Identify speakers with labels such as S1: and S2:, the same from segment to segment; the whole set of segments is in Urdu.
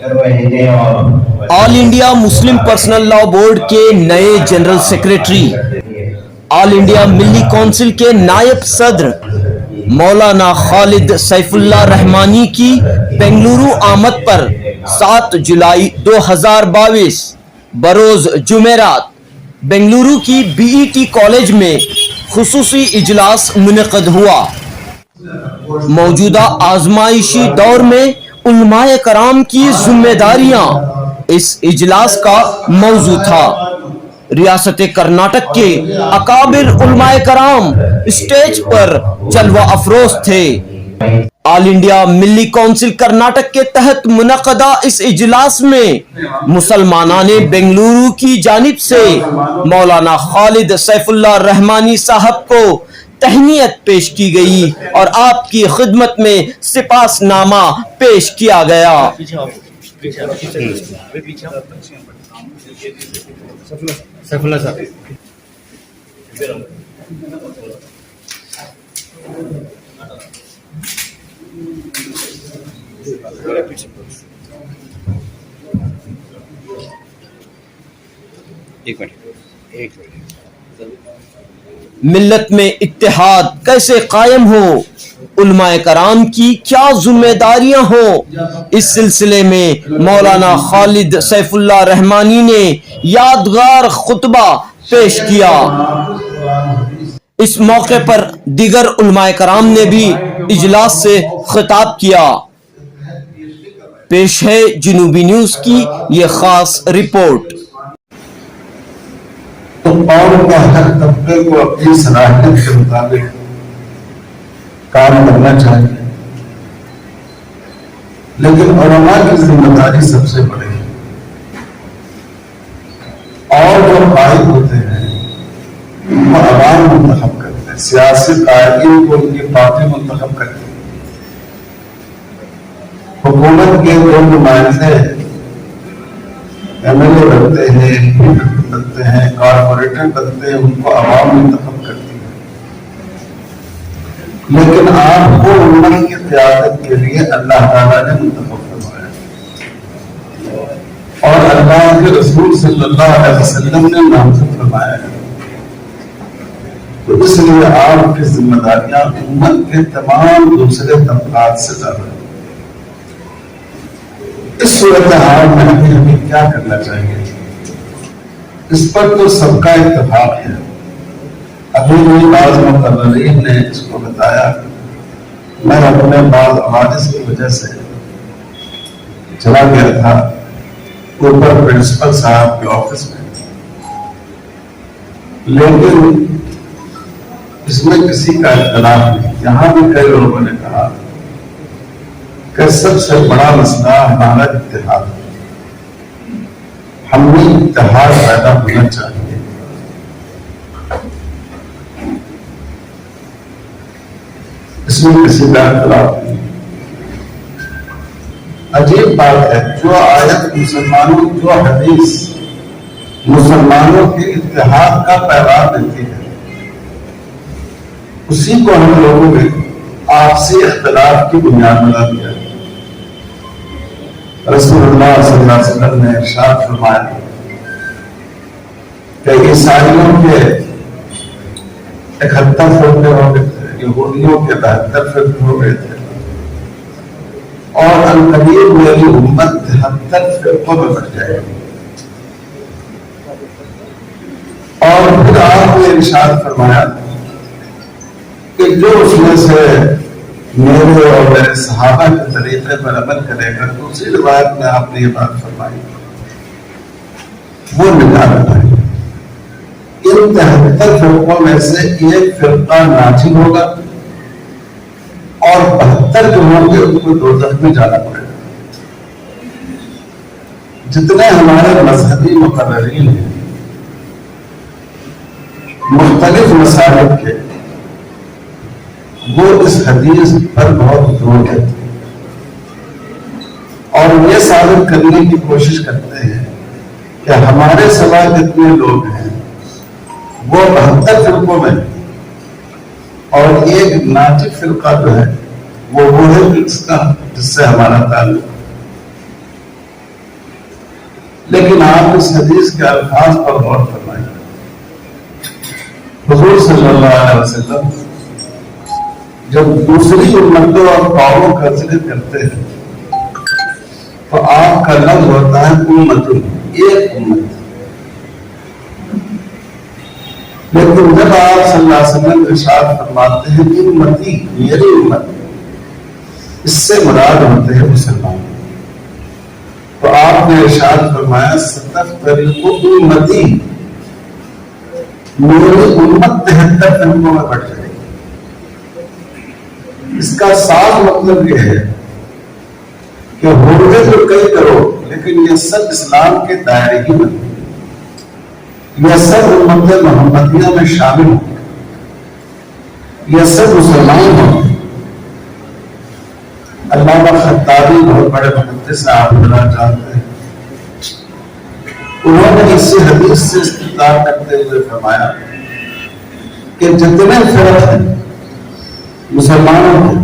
S1: آل انڈیا مسلم پرسنل لا بورڈ کے نئے جنرل سیکریٹری، آل انڈیا ملی کونسل کے نائب صدر مولانا خالد سیف اللہ رحمانی کی بنگلورو آمد پر 7 جولائی 2022 بروز جمعرات بنگلورو کی بی ای ٹی کالج میں خصوصی اجلاس منعقد ہوا۔ موجودہ آزمائشی دور میں علماء کرام کی ذمہ داریاں اس اجلاس کا موضوع تھا۔ ریاست کرناٹک کے اکابر علماء کرام اسٹیج پر جلوہ افروز تھے۔ آل انڈیا ملی کونسل کرناٹک کے تحت منعقدہ اس اجلاس میں مسلمانان بنگلورو کی جانب سے مولانا خالد سیف اللہ رحمانی صاحب کو تہنیت پیش کی گئی اور آپ کی خدمت میں سپاس نامہ پیش کیا گیا۔ ملت میں اتحاد کیسے قائم ہو، علماء کرام کی کیا ذمہ داریاں ہوں، اس سلسلے میں مولانا خالد سیف اللہ رحمانی نے یادگار خطبہ پیش کیا۔ اس موقع پر دیگر علماء کرام نے بھی اجلاس سے خطاب کیا۔ پیش ہے جنوبی نیوز کی یہ خاص رپورٹ۔
S2: قوم کا ہر طبقے کو اپنی صلاحیت کے مطابق کام کرنا چاہیے، لیکن علماء کی ذمہ داری سب سے بڑی ہے۔ اور جو قائد ہوتے ہیں وہ عوام منتخب کرتے ہیں، سیاسی قائدین کو ان کی پارٹی منتخب کرتی ہے۔ حکومت کے جو نمائندے ایم ایل اے بنتے ہیں، بنتے ہیں، کارپوریٹر بنتے ہیں، ان کو عوام منتخب کرتی ہے۔ لیکن آپ کو امت کی قیادت کے لیے اللہ تعالیٰ نے منتخب فرمایا اور اللہ کے رسول صلی اللہ علیہ وسلم نے نامزد فرمایا ہے۔ تو اس لیے آپ کی ذمہ داریاں امت کے تمام دوسرے طبقات سے زیادہ ہیں۔ اس صورتحال میں ہمیں کیا کرنا چاہیے، اس پر تو سب کا اتفاق ہے۔ ابھی بھی بعض مقررین نے اس کو بتایا، میں اپنے بعض حوادث کی وجہ سے چلا گیا تھا اوپر پرنسپل صاحب کے آفس میں، لیکن اس میں کسی کا اختلاف نہیں۔ یہاں بھی کئی لوگوں نے کہا کہ سب سے بڑا مسئلہ ہمارا اتحاد ہے، ہم میں اتحاد پیدا ہونا چاہیے۔ اس میں کسی کا اختلاف نہیں۔ عجیب بات ہے، جو آیت مسلمانوں، جو حدیث مسلمانوں کے اتحاد کا پیغام دیتی ہے، اسی کو ہم لوگوں نے آپسی اختلاف کی بنیاد بنا دیا۔ رسول اللہ صلی اللہ علیہ وسلم نے ارشاد فرمایا کہ عیسائیوں کے 71 فرقے ہو گئے تھے، یہودیوں کے 72 فرقے ہو گئے تھے، اور عنقریب میری امت 73 فرقوں میں بٹ جائے گی۔ اور پھر آپ نے ارشاد فرمایا کہ جو اس میں سے میرے اور میرے صحابہ کے طریقے پر عمل کرے گا، تو اسی روایت میں آپ نے یہ بات فرمائی، وہ نکالتا ہے۔ ان 73 فرقوں میں سے ایک فرقہ ناجی ہوگا اور 72 جو ہوں گے ان کو دوزخ میں جانا پڑے گا۔ جتنے ہمارے مذہبی مقررین ہیں مختلف مسائل کے، وہ اس حدیث پر بہت زور دیتے ہیں اور یہ ثابت کرنے کی کوشش کرتے ہیں کہ ہمارے سوا جتنے لوگ ہیں وہ 72 فرقوں میں، اور ایک ناجی فرقہ جو ہے وہ ہے جس سے ہمارا تعلق۔ لیکن آپ اس حدیث کے الفاظ پر غور فرمائیں. حضور صلی اللہ علیہ وسلم جب دوسری امتوں اور قوموں کا ذکر کرتے ہیں تو آپ کا لفظ ہوتا ہے امت، ایک امت. لیکن جب آپ صلی اللہ علیہ وسلم ارشاد فرماتے ہیں امتی، میری امت، اس سے مراد ہوتے ہیں مسلمان. تو آپ نے ارشاد فرمایا ستفترق امتی، میری امت 73 فرقوں میں بٹ جائے گی. اس کا صاف مطلب یہ ہے کہ ہوگے تو کئی کرو لیکن یہ سب اسلام کے دائرے ہی میں، یہ سب امت محمدیہ میں شامل ہوں، یہ سب مسلمان ہوں. علامہ خطابی بہت بڑے محدث آپ بنا جانتے ہیں، انہوں نے اسی حدیث سے استدلال کرتے ہوئے فرمایا کہ جتنے فرق ہیں مسلمانوں کے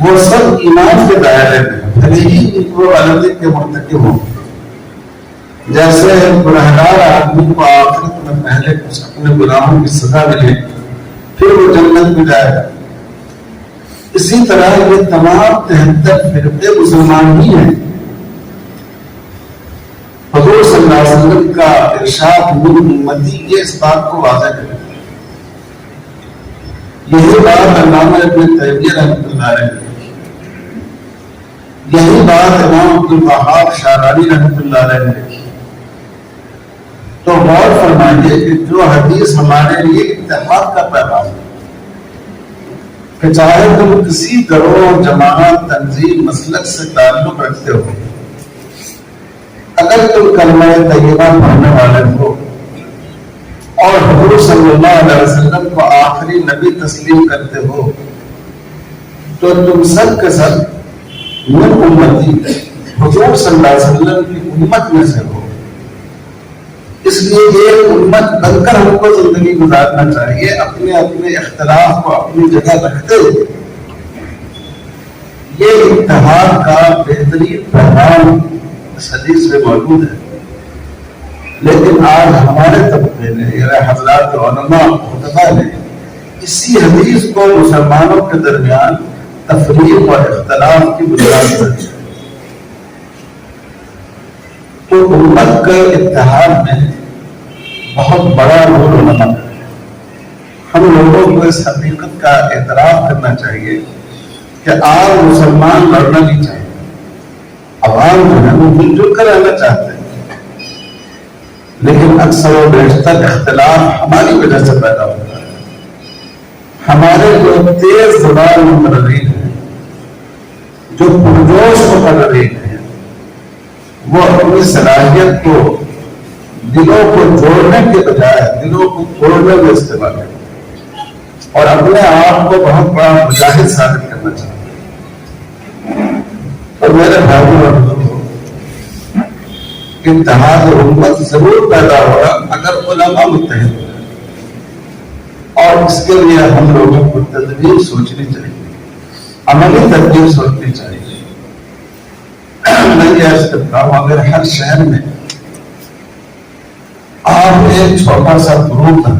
S2: وہ سب ایمان کے دائرے میں بھلے ہی غلطی کے مرتکب ہوں. جیسے گنہگار آدمی کو آخرت میں پہلے کچھ اپنے گناہوں کی سزا ملے پھر وہ جنت میں جائے گا، اسی طرح یہ تمام 73 فرقے مسلمان ہی ہیں. حضور صلی اللہ علیہ وسلم کا ارشاد من امتی یہ اس بات کو واضح کرے. یہی بات علامہ ابن تیمیہ رحمۃ اللہ علیہ نے لکھی، یہی بات امام عبد الوہاب شعرانی رحمۃ اللہ علیہ نے لکھی. تو غور فرمائیے کہ جو حدیث ہمارے لیے اتحاد کا پیغام ہے کہ چاہے تم کسی گروہ، جماعت، تنظیم، مسلک سے تعلق رکھتے ہو، اگر تم کلمہ طیبہ پڑھنے والے ہو اور حضور صلی اللہ علیہ وسلم کو آخری نبی تسلیم کرتے ہو تو تم سب کے سب من امتی، حضور صلی اللہ علیہ وسلم کی امت میں سے ہو. اس لیے یہ امت بن کر ہم کو زندگی گزارنا چاہیے، اپنے اپنے اختلاف کو اپنی جگہ رکھتے ہوئے. یہ اتحاد کا بہترین پیغام اس حدیث میں موجود ہے. لیکن آج ہمارے طبقے نے، یعنی حضرات علماء خطبہ نے اسی حدیث کو مسلمانوں کے درمیان تفریق اور اختلاف کی بنیاد پر دیا. تو امت کے اتحاد میں بہت بڑا رول علماء ہے. ہم لوگوں کو اس حقیقت کا اعتراف کرنا چاہیے کہ آج مسلمان لڑنا نہیں چاہیے. عوام جو ہے وہ مل جل کر رہنا چاہتے ہیں، لیکن اکثر و بیشتر اختلاف ہماری وجہ سے پیدا ہوتا ہے. ہمارے جو تیز زبان مقررین ہیں، جو پرجوش مقررین ہیں، وہ اپنی صلاحیت کو دلوں کو جوڑنے کے بجائے دلوں کو توڑنے میں استعمال کرتے اور اپنے آپ کو بہت بڑا مجاہد ثابت کرنا چاہتے ہیں. اور میرے بھائیوں اور بزرگوں، اتحاد امت ضرور پیدا ہوگا اگر علماء متحد ہو جائیں، اور اس کے لیے ہم لوگوں کو تدبیر سوچنی چاہیے، عملی تدبیر سوچنی چاہیے. میں یہ عرض کرتا ہوں، اگر ہر شہر میں آپ ایک چھوٹا سا گروپ ہے،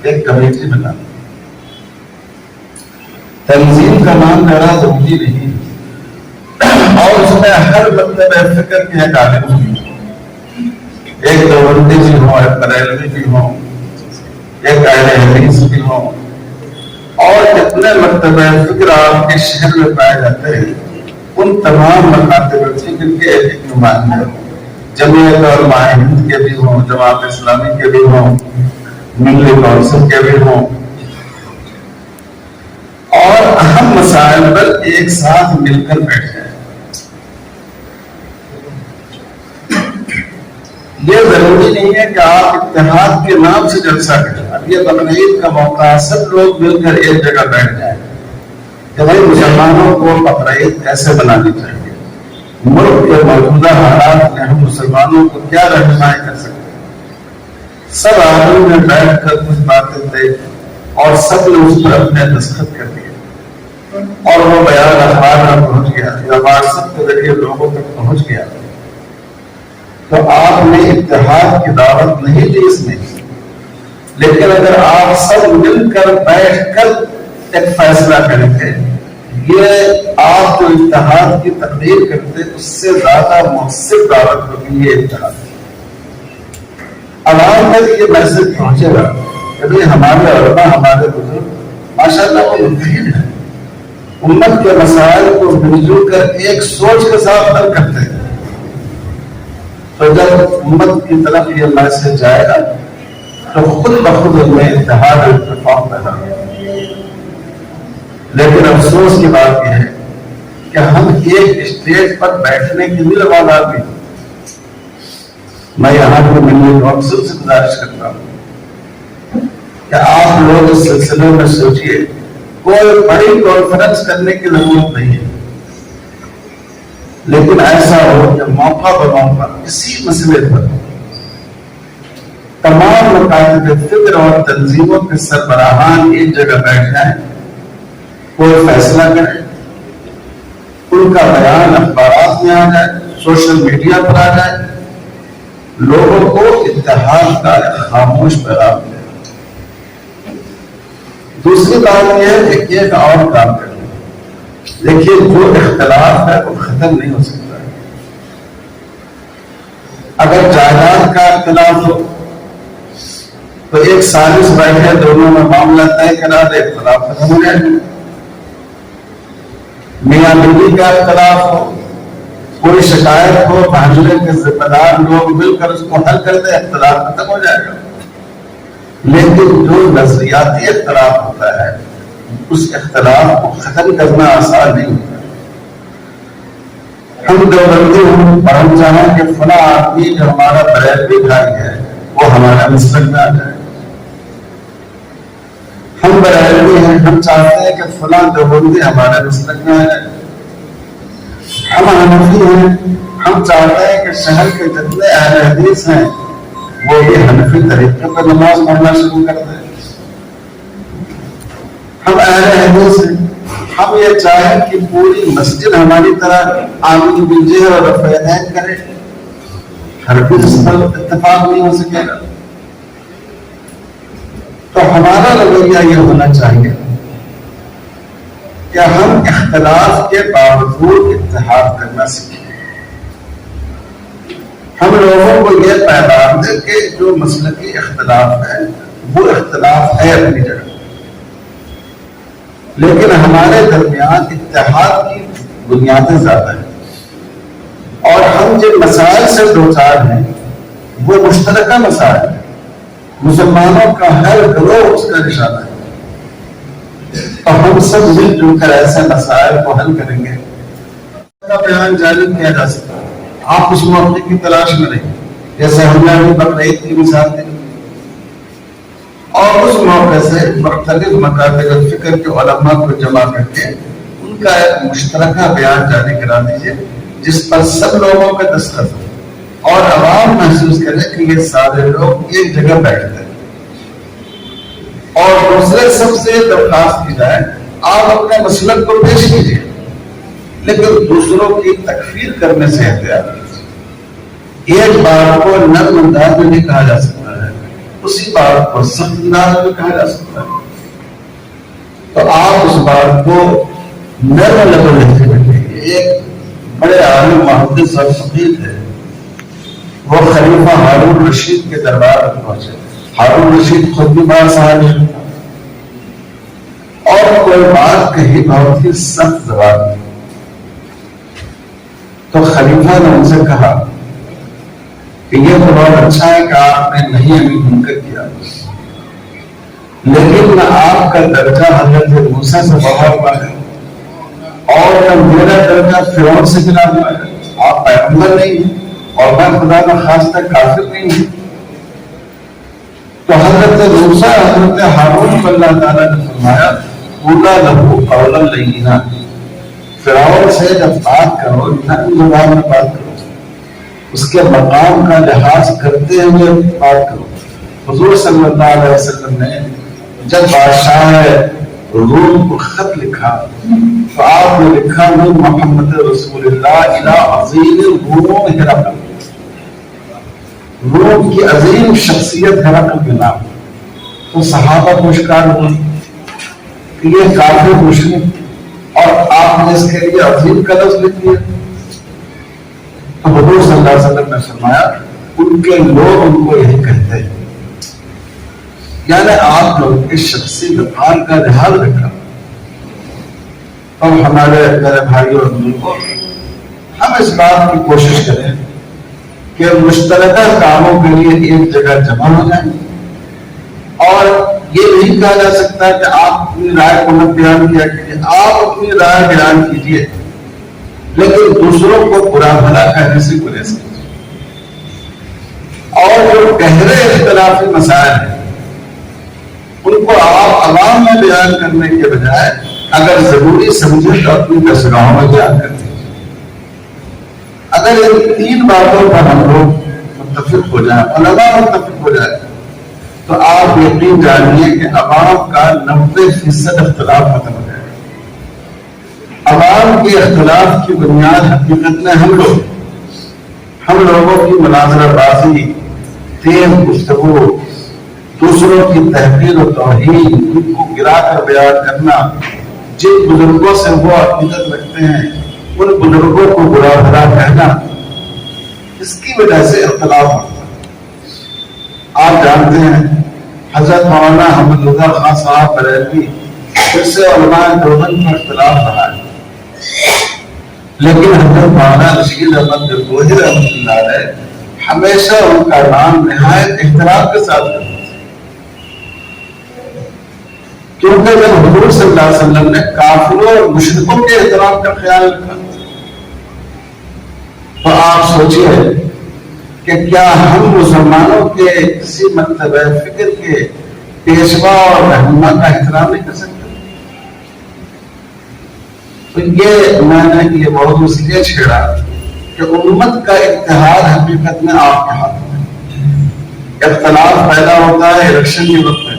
S2: ایک کمیٹی بنا، تنظیم کا نام لینا ضروری نہیں، اور اس میں ہر مطلب فکر کے ایک عالم ہوں، ایک دیوبندی بھی ہوں، ایک بریلوی بھی ہوں، ایک اہل حدیث بھی ہوں، اور جتنے مکتب فکر آپ کے شہر میں پائے جاتے ہیں ان تمام مکاتب فکر کے ایک نمائندے ہوں. جمعیت علماء ہند کے بھی ہوں، جماعت اسلامی کے بھی ہوں، ملی کونسل کے بھی ہوں، اور اہم مسائل پر ایک ساتھ مل کر بیٹھے. یہ ضروری نہیں ہے کہ آپ اتحاد کے نام سے جلسہ کریں. اب یہ بقرعید کا موقع، سب لوگ مل کر ایک جگہ بیٹھ جائیں کہ بھائی مسلمانوں کو بقرعید کیسے منانی چاہیے، ملک کے موجودہ حالات میں ہم مسلمانوں کو کیا رہنمائی کر سکتے ہیں. سب آدمی نے بیٹھ کر کچھ باتیں دے اور سب نے اس پر اپنے دستخط کر دیے، اور وہ بیان اخبار میں پہنچ گیا یا واٹس ایپ کے ذریعے لوگوں تک پہنچ گیا. تو آپ نے اتحاد کی دعوت نہیں دی اس میں، لیکن اگر آپ سب مل کر بیٹھ کر ایک فیصلہ کریں گے، یہ آپ جو اتحاد کی تقریر کرتے اس سے زیادہ مؤثر دعوت ہوگی یہ اتحاد۔ عوام تک یہ میسج پہنچے گا کہ ہمارے علماء، ہمارے بزرگ ماشاءاللہ وہ متحد ہیں، امت کے مسائل کو مل جل کر ایک سوچ کے ساتھ حل کرتے ہیں۔ تو جب امت کی طرف یہ میسج جائے گا تو خود بخود ان میں اتحاد اور اتفاق پیدا ہوگا۔ لیکن افسوس کی بات یہ ہے کہ ہم ایک اسٹیج پر بیٹھنے کے لیے روانہ بھی۔ میں یہاں کے ملی کونسل سے گزارش کرتا ہوں کہ آپ لوگ اس سلسلے میں سوچئے، کوئی بڑی کانفرنس کرنے کی ضرورت نہیں ہے، لیکن ایسا ہو کہ موقع بموقع کسی مسئلے پر تمام مکاتب فکر اور تنظیموں کے سربراہان ایک جگہ بیٹھ جائیں، کوئی فیصلہ کریں، ان کا بیان اخبارات میں آ جائے، سوشل میڈیا پر آ جائے، لوگوں کو اتحاد کا خاموش پیغام دے۔ دوسری بات یہ ہے کہ ایک اور کام کریں، دیکھیے جو اختلاف ہے وہ ختم نہیں ہو سکتا ہے۔ اگر جائیداد کا اختلاف ہو تو ایک سازش بیٹھے، دونوں میں معاملہ طے کرا دے، اختلاف ختم ہو جائے۔ میاں بیوی کا اختلاف ہو، کوئی شکایت ہو، معاملے کے ذمہ دار لوگ مل کر اس کو حل کر دے، اختلاف ختم ہو جائے گا۔ لیکن جو نظریاتی اختلاف ہوتا ہے اس اختلاف کو ختم کرنا آسان نہیں ہوتا۔ ہم دیوبندی ہوں اور ہم چاہیں کہ فلاں آدمی جو ہمارا بریلوی بھائی ہے وہ ہمارا مسلک میں آ جائے، ہم بریلوی ہیں، ہم چاہتے ہیں کہ فلاں دیوبندی ہمارے مسلک میں آ جائے، ہم حنفی ہیں، ہم چاہتے ہیں کہ شہر کے جتنے اہل حدیث ہیں وہ یہ حنفی طریقے پر نماز پڑھنا شروع کر دیں۔ ہم اہل حدیث ہیں، ہم یہ چاہیں کہ پوری مسجد ہماری طرح آمین بالجہر اور رفع یدین کرے، ہر کوئی اس پر اتفاق نہیں ہو سکے گا۔ تو ہمارا رویہ یہ ہونا چاہیے کہ ہم اختلاف کے باوجود اتحاد کرنا سیکھیں۔ ہم لوگوں کو یہ پیغام دیں کہ جو مسلکی اختلاف ہے وہ اختلاف ہے اپنی جگہ، لیکن ہمارے درمیان اتحاد کی بنیادیں زیادہ ہیں، اور ہم جن مسائل سے دوچار ہیں وہ مشترکہ مسائل ہیں، مسلمانوں کا ہر گروہ اس کا نشانہ ہے، تو ہم سب مل جل کر ایسے مسائل کو حل کریں گے۔ کا بیان جاری کیا جا سکتا ہے، آپ اس موقع کی تلاش میں رہیں، جیسے ہم نے ابھی بقرعید کی مثال دی، اور اس موقع سے مختلف مکاتب فکر کے علماء کو جمع کر کے ان کا ایک مشترکہ بیان جاری کرا دیجیے جس پر سب لوگوں کا دستخط ہو اور عوام محسوس کرے کہ یہ سارے لوگ ایک جگہ بیٹھتے ہیں۔ اور دوسرے سب سے درخواست کی جائے آپ اپنے مسلک کو پیش کیجیے، لیکن دوسروں کی تکفیر کرنے سے احتیاط کیجیے۔ ایک بات کو نرم انداز میں نہیں کہا جا سکتا ہے، اسی بات کو سخت انداز میں کہا جا سکتا ہے، تو آپ اس بات کو نرم لبوں سے رکھیں۔ ایک بڑے عالم محدث اور فقیہ تھے، وہ خلیفہ ہارون رشید کے دربار میں پہنچے۔ ہارون رشید خود بھی بڑا صحابی تھا اور کوئی بات کہی بہت ہی سخت زبان تھی، تو خلیفہ نے ان سے کہا کہ یہ تو بہت اچھا ہے کہ آپ نے نہیں ابھی منکر کیا، لیکن نہ آپ کا درجہ حضرت موسیٰ سے بڑھا ہوا ہے اور نہ میرا درجہ فرعون سے گرا ہوا ہے، آپ پیغمبر نہیں ہیں اور میں خدا کا خاصہ کافر نہیں ہوں۔ تو حضرت موسیٰ حضرت ہارون کو اللہ تعالیٰ نے فرمایا قولا لہ قولا لینا، فرعون سے جب بات کرو نرم زبان میں بات کرو، اس کے مقام کا لحاظ کرتے ہوئے بات کرو۔ حضور صلی اللہ علیہ وسلم نے جب بادشاہ روم کو خط لکھا تو آپ نے لکھا من محمد رسول اللہ الی عظیم الروم ہرقل، روم کی عظیم شخصیت ہرقل کے نام، تو صحابہ کو اشکال ہوا کہ یہ کافر مشرک اور آپ نے اس کے لیے عظیم کا لفظ لکھ دیا. تو حضور صلی اللہ علیہ وسلم نے فرمایا ان کے لوگ ان کو یہی کہتے ہیں. یعنی آپ لوگ اس شخصی وقار کا لحاظ رکھا. اور ہمارے میرے بھائیوں اور بزرگوں، ہم اس بات کی کوشش کریں کہ مشترکہ کاموں کے لیے ایک جگہ جمع ہو جائیں. اور یہ نہیں کہا جا سکتا کہ آپ اپنی رائے کو مت بیان کیا کیجیے، آپ اپنی رائے بیان کیجیے، لیکن دوسروں کو برا بھلا کہنے سے گریز کیجیے. اور جو گہرے اختلافی مسائل ہیں ان کو آپ عوام میں بیان کرنے کے بجائے اگر ضروری سمجھے تو اپنی درسگاہوں میں بیان کر دیجیے. اگر ان تین باتوں پر ہم لوگ متفق ہو جائیں، علماء متفق ہو جائے، تو آپ یقین جانیے کہ عوام کا 90% اختلاف ختم ہو جائے گا. عوام کے اختلاف کی بنیاد حقیقت میں ہم لوگوں کی مناظرہ بازی، تیز گفتگو، دوسروں کی تحقیر و توہین، ان کو گرا کر بیان کرنا، جن بزرگوں سے وہ عقیدت رکھتے ہیں ان بزرگوں کو برا بھلا کہنا، اس کی وجہ سے اختلاف ہوتا ہے. آپ جانتے ہیں حضرت مولانا احمد رضا خان صاحب بریلوی پھر سے علماء دیوبند پر اختلاف رہا ہے، لیکن حضرت مولانا رشید احمد گنگوہی رحمۃ اللہ علیہ ہمیشہ ان کا نام نہایت احترام کے ساتھ کرتے ہیں. کیونکہ جب حضور صلی اللہ علیہ وسلم نے کافروں اور مشرکوں کے احترام کا خیال رکھا، تو آپ سوچئے کہ کیا ہم مسلمانوں کے کسی مکتب فکر کے پیشوا اور رہنما کا احترام نہیں کر سکتے؟ تو یہ میں نے یہ موضوع اس لیے چھیڑا کہ امت کا اتحاد حقیقت میں آپ کے ہاتھ میں. اختلاف پیدا ہوتا ہے الیکشن کے وقت میں،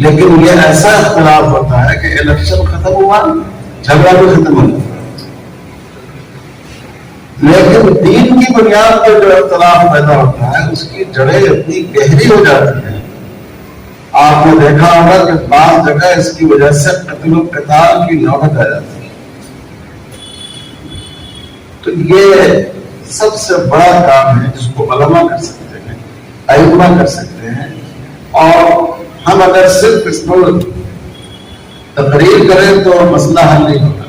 S2: لیکن یہ ایسا اختلاف ہوتا ہے کہ الیکشن ختم ہوا جھگڑا بھی ختم ہو جاتا ہے. لیکن دین کی بنیاد پر جو اختلاف پیدا ہوتا ہے اس کی جڑیں اتنی گہری ہو جاتی ہیں. آپ نے دیکھا ہوگا کہ بعض جگہ اس کی وجہ سے قتل و قتال کی نوبت آ جاتی ہے. تو یہ سب سے بڑا کام ہے جس کو علماء کر سکتے ہیں، ائمہ کر سکتے ہیں. اور ہم اگر صرف اس پر تقریر کریں تو مسئلہ حل نہیں ہوتا.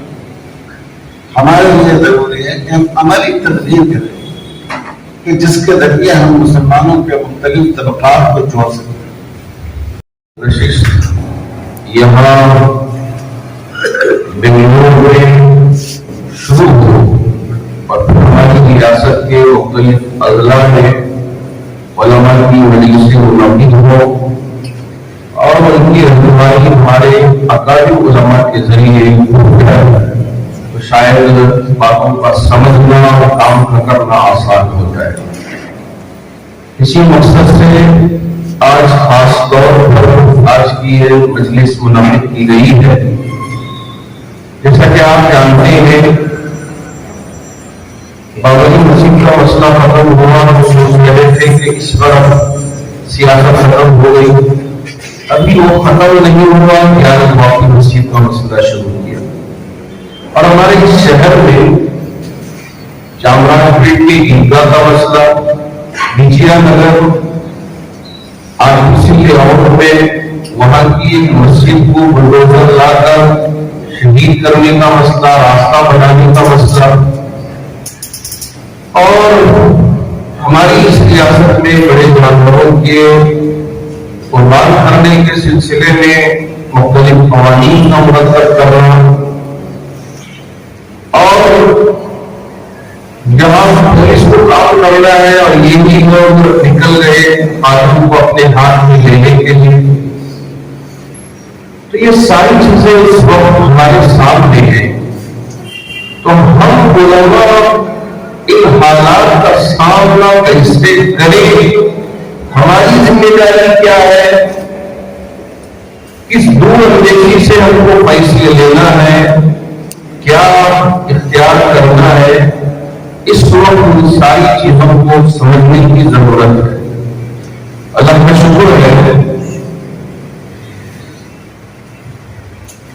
S2: ہمارے لیے ضروری ہے کہ ہم عملی تقریر کریں کہ جس کے ذریعے ہم مسلمانوں کے مختلف طبقات کو جوڑ سکتے ہیں.
S3: یہاں بنگلور میں شروع ہو اور ہماری ریاست کے مختلف اضلاع میں علماء کی مجلسیں منعقد ہو اور ان کی رہنمائی ہمارے اکابر علماء کے ذریعے تو شاید باتوں کا سمجھنا اور کام کرنا آسان ہو جائے. اسی مقصد سے آج خاص طور پر آج کی یہ مجلس منعقد کی گئی ہے. جیسا کہ آپ جانتے ہیں بابری مسجد کا مسئلہ ختم ہوا، ہم سوچ رہے تھے کہ اس وقت سیاست ختم ہو گئی. ابھی وہ ختم نہیں ہوا کہ بابری مسجد کا مسئلہ شروع کیا. اور ہمارے اس شہر میں چامراج پیٹ کی عیدگاہ کا مسئلہ، بھیجیا نگر آرٹیسی کے روڈ میں وہاں کی ایک مسجد کو بلڈوزر لا کر شہید کرنے کا مسئلہ، راستہ بنانے کا مسئلہ، اور ہماری اس ریاست میں بڑے جانوروں کے قربان کرنے کے سلسلے میں مختلف قوانین کا مرتب کرنا. اور جہاں پولیس کو کام کرنا ہے اور یہی لوگ نکل گئے قانون کو اپنے ہاتھ میں لینے کے لیے. تو یہ ساری چیزیں اس وقت ہمارے سامنے ہیں. تو ہم علماء ان حالات کا سامنا کیسے کریں؟ ہماری ذمہ داری کیا ہے؟ کس دور اندیشی سے ہم کو فیصلے لینا ہے، کیا اختیار کرنا ہے؟ اس وقت ان ساری چیزوں کو سمجھنے کی ضرورت ہے۔ اللہ کا شکر ہے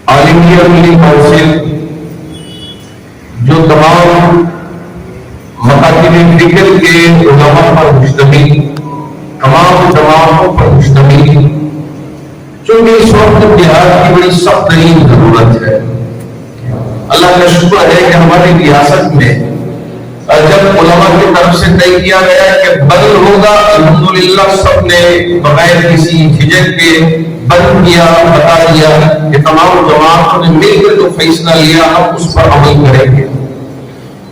S3: آل انڈیا ملی کونسل جو تمام مکاتب فکر کے علماء پر مشتمل، تمام جماعتوں پر مشتمل، چونکہ اس وقت اتحاد کی بڑی سخت ترین ضرورت ہے۔ اللہ کا شکر ہے کہ ہماری ریاست میں جب علماء کی طرف سے طے کیا گیا کہ بدل ہوگا، الحمدللہ سب نے بغیر کسی جھجک کے بند کیا، بتا دیا کہ تمام جماعتوں نے مل کر جو فیصلہ لیا ہم اس پر عمل کریں گے۔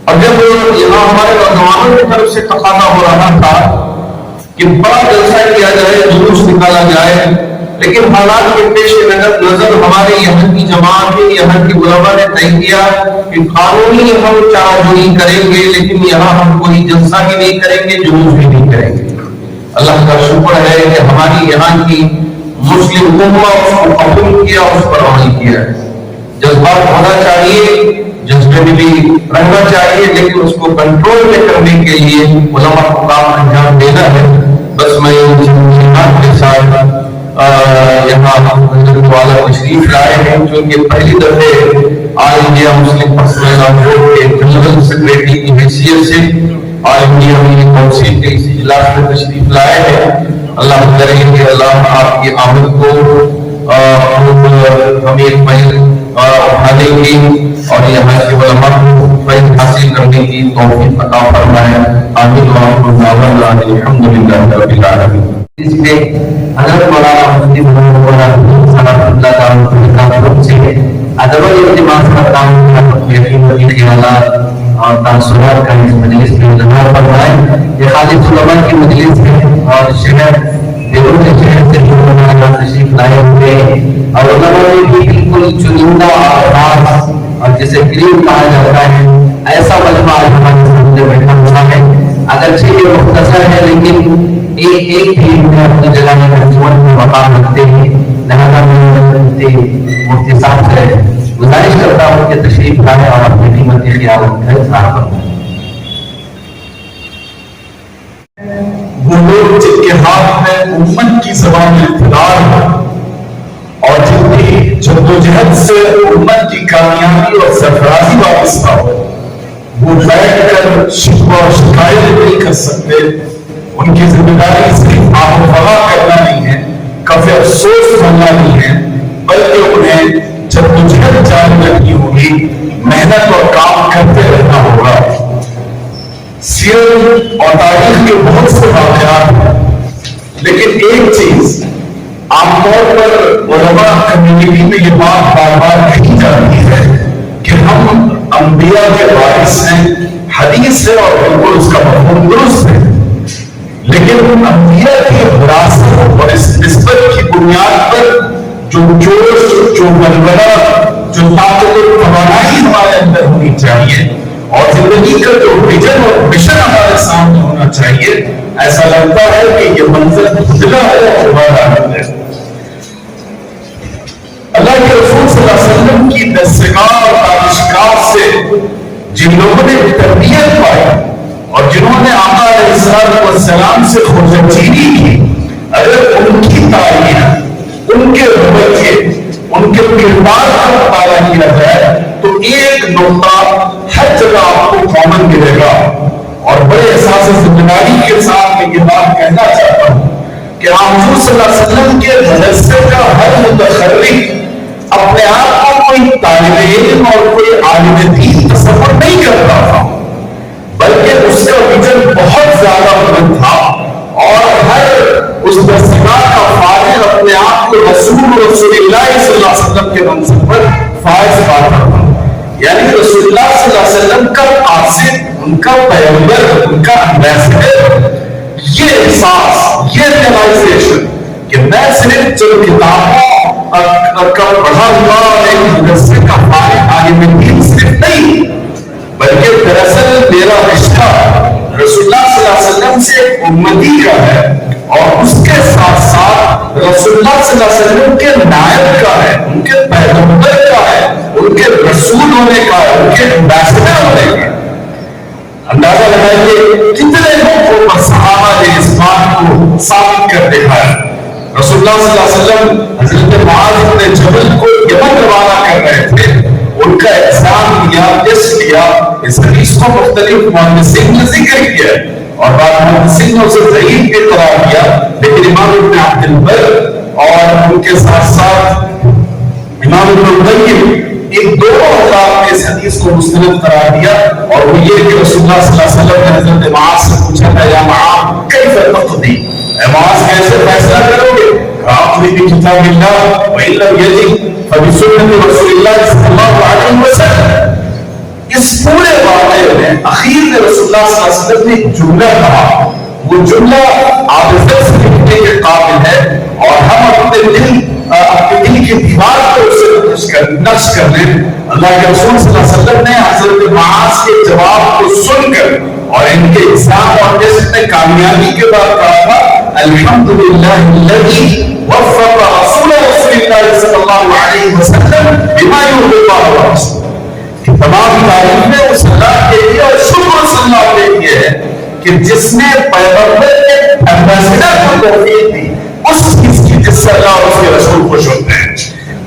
S3: اور جب یہاں ہمارے نوجوانوں کی طرف سے تقاضا ہو رہا تھا کہ بڑا جلسہ کیا جائے، جلوس نکالا جائے، لیکن حالات کے پیش نظر ہمارے یہاں کی جماعت نے، یہاں کی علماء نے طے کیا کہ قانونی ہم چارہ جوئی کریں گے، لیکن یہاں ہم کوئی جلسہ بھی نہیں کریں گے، جلوس بھی نہیں کریں گے۔ اللہ کا شکر ہے کہ ہماری یہاں کی مسلم امہ اس کو قبول کیا، اس پر عمل کیا ہے۔ جذبات ہونا چاہیے، جذبے میں بھی رہنا چاہیے، لیکن اس کو کنٹرول میں کرنے کے لیے علماء کو کام انجام دینا ہے۔ بس میں کے ساتھ یہاں حضرت والا تشریف لائے ہیں، چونکہ پہلی دفعہ all India Muslim personal law board کے جنرل سیکریٹری کی حیثیت سے آل انڈیا ملی کونسل کے اس اجلاس میں تشریف لائے ہیں۔ اللہ کرے کہ اللہ آپ کی آمد کو ہمیں ایک محل اٹھانے کی اور یہاں کے علماء کو فیض حاصل کرنے کی توفیق عطا فرمائے۔ آمین وآخر دعوانا الحمدللہ رب العالمین۔
S4: اس پہ حضرت مولانا مفتی محمد صلاح اللہ تعالیٰ سے ادب الاجتماع کا کام یقین خیالات اور تاثرات کا اس مجلس میں اظہار فرمائے۔ یہ خالص علماء کی مجلس ہے اور شہر بیرون شہر سے تشریف لائے ہوئے اور علماء نے بھی بالکل چنندہ آواز اور جسے کریم کہا جاتا ہے ایسا مجمع آج ہمارے سامنے بیٹھا ہوا ہے۔ اگرچہ یہ مختصر ہے لیکن ایک بھی اپنی جگہ میں مجموعہ میں مقام رکھتے ہیں، لہذا میں مفتی صاحب سے گزارش کرتا ہوں کہ تشریف لائیں اور اپنے قیمتی خیالات کا اظہار فرمائیں۔
S2: وہ لوگ جن کے ہاتھ میں امت کی زبان اقتدار ہے اور جن کی جدوجہد سے امت کی کامیابی اور سرفرازی وابستہ ہو، وہ بیٹھ کر شکوہ اور شکایت نہیں کر سکتے۔ ان کی ذمہ داری صرف آب و ہوا کرنا نہیں ہے، کف افسوس بننا نہیں ہے، بلکہ انہیں جدوجہد جاری رکھنی ہوگی، محنت اور کام کرتے رہنا ہوگا۔ سیرت اور تاریخ کے بہت سے واقعات ہیں، لیکن ایک چیز عام طور پر علماء کمیونٹی میں یہ بات بار بار کہی جاتی ہے کہ ہم انبیاء کے وارث ہیں، حدیث ہے اور بالکل اس کا مفہوم درست ہے، لیکن انبیاء کی وراثت اور اس نسبت کی بنیاد پر جو جوش، جو بلبلہ، جو طاقت و توانائی ہمارے اندر ہونی چاہیے اور زندگی کا جو ویژن اور مشن ہمارے سامنے ہونا چاہیے، ایسا لگتا ہے کہ یہ منظر دھندلا ہے اور بڑا ہے۔ اللہ کے رسول صلی اللہ علیہ وسلم کی دستگاہ اور آوشکار سے جن لوگوں نے تربیت پائی اور جنہوں نے آقا علیہ السلام سے خواجہگیری کی، اگر ان کی تعلیم، ان کے رویے، ان کے کردار کا مطالعہ کیا جائے تو ایک نقطہ ہر جگہ آپ کو کامن ملے گا۔ اور بڑے احساس ذمہ داری کے ساتھ میں یہ بات کہنا چاہتا ہوں کہ آپ حضور صلی اللہ علیہ وسلم کے مدرسے کا ہر متخرج اپنے آپ کو کوئی طالب علم اور کوئی عالم دین تصور نہیں کرتا تھا، بلکہ اس کا ویژن بہت زیادہ بلند تھا اور ہر اس دستگاہ کا فارغ اپنے آپ کو رسول اللہ صلی اللہ علیہ وسلم کے منصب پر فائز پاتا تھا۔ یعنی رسول اللہ صلی اللہ علیہ وسلم کا قاصد، ان کا پیغمبر، ان کا ایمبیسڈر، یہ احساس، یہ ریئلائزیشن کہ میں صرف چند کتابوں کا پڑھا ہوا ایک مدرسے کا فارغ عالم دین صرف نہیں، بلکہ دراصل میرا رشتہ رسول اللہ صلی اللہ علیہ وسلم سے امتی کا ہے اور اس کے ساتھ ساتھ رسول اللہ صلی اللہ علیہ وسلم کے نائب کا ہے، ان کے پیغمبر کا ہے، ان کے رسول ہونے کا ہے، ان کے ایمبیسڈر ہونے کا۔
S3: اندازہ لگائیے کتنے موقعوں پر صحابہ نے اس بات کو ثابت کر دکھایا. رسول اللہ صلی اللہ علیہ وسلم حضرت معاذ بن جبل کو یمن روانہ کر رہے تھے. ان کا ایگزام لیا، ٹیسٹ لیا. اس حدیث کو مختلف محدثین نے ذکر کیا اور بعض محدثین نے اسے ضعیف بھی قرار دیا، لیکن امام ابن عبد البر اور ان کے ساتھ ساتھ امام ابن القیم ان دونوں حضرات نے اس حدیث کو مستند قرار دیا. اور وہ یہ کہ رسول اللہ صلی اللہ علیہ وسلم نے حضرت معاذ سے پوچھا تھا، یا معاذ کیف تقضی، اے معاذ کیسے فیصلہ کرو گے؟ اقضی بکتاب اللہ وان لم یجد فبسنت رسول اللہ صلی اللہ علیہ وسلم. اس پورے واقعے میں اخیر میں رسول اللہ صلی اللہ علیہ وسلم نے ایک جملہ کہا. وہ جملہ آپ سے لکھنے کے قابل ہے اور ہم اپنے دل کی دیوار پر اسے نقش کر لیں. اللہ کے رسول صلی اللہ علیہ وسلم نے حضرت معاذ کے جواب کو سن کر اور ان کے ایگزام اور ٹیسٹ میں کامیابی کے بعد کہا تھا، الحمدللہ الذی وفق رسول اللہ صلی اللہ علیہ وسلم بما یرضی اللہ ورسولہ. تمام تعریفیں اس اللہ کے لیے اور شکر اس اللہ کے لیے ہے کہ جس نے پیغمبر کے ایمبیسڈر کو توفیق دی اس چیز کی جس سے اللہ اور اس کے رسول خوش ہوتے ہیں.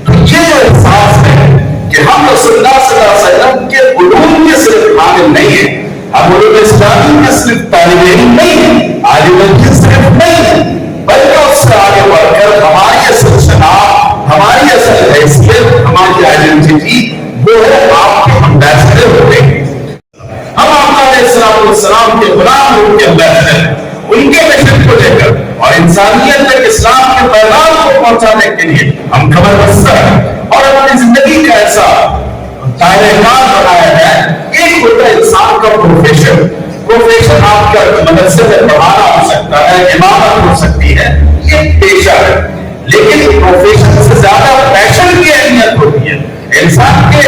S3: تو یہ احساس ہے کہ ہم رسول اللہ صلی اللہ علیہ وسلم کے علوم کے صرف حامل نہیں ہیں، ہم علوم اسلامی کے صرف طالب علم نہیں ہیں، عالم الدین صرف نہیں ہیں، بلکہ اس سے آگے بڑھ کر ہماری اصل شناخت، ہماری اصل حیثیت، ہماری آئیڈینٹی وہ ہے آپ کے ایمبیسڈر ہوتے ہیں. ہم آقا علیہ السلام کے غلام ہو کے ایمبیسڈر ہیں، ان کے مشن کو لے کر اور انسانیت تک اسلام کے پیغام کو پہنچانے کے لیے ہم کمر بستہ ہیں اور اپنی زندگی کا ایسا دائرہ کار بنایا ہے. ایک ہوتا ہے انسان کا پروفیشن آپ کا مدرسے میں پڑھانا ہو سکتا ہے، امامت ہو سکتی ہے، یہ پیشہ ہے. لیکن پروفیشن سے زیادہ پیشن کی اہمیت ہوتی ہے. انسان کے